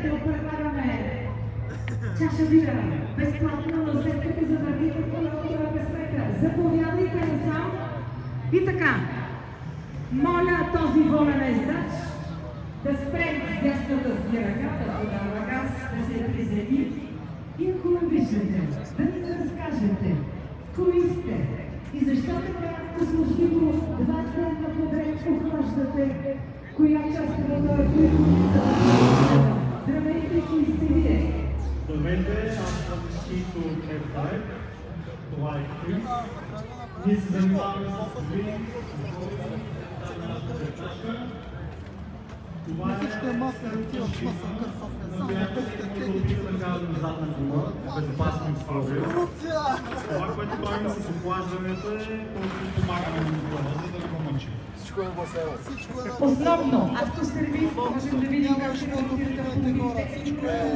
да предлагаме чаша бира, безплатно, след като завъртите колелото късмета. Заповядайте насам. И така, моля този волен ездач да спре с дясната си ръка, да подава газ, да се приземи. И ако ме виждате, да ни разкажете кои сте и защо така услужливо 2 дена подред охлаждате коя част на мотора, която ни да здравейте, кои сте вие? Здравейте, аз съм Шийто Кептай. Това е Крис. Ние се занимаваме с коли, това е всичко е маса, отива в маса, кърсов е само да казвам задна кола, безопасни условия. Това, което правим с охлаждането е просто помагаме на мотора, за да го мъчим. Всичко е басейн. Основно автосервис, можем да видим как ще работирате автомобилите.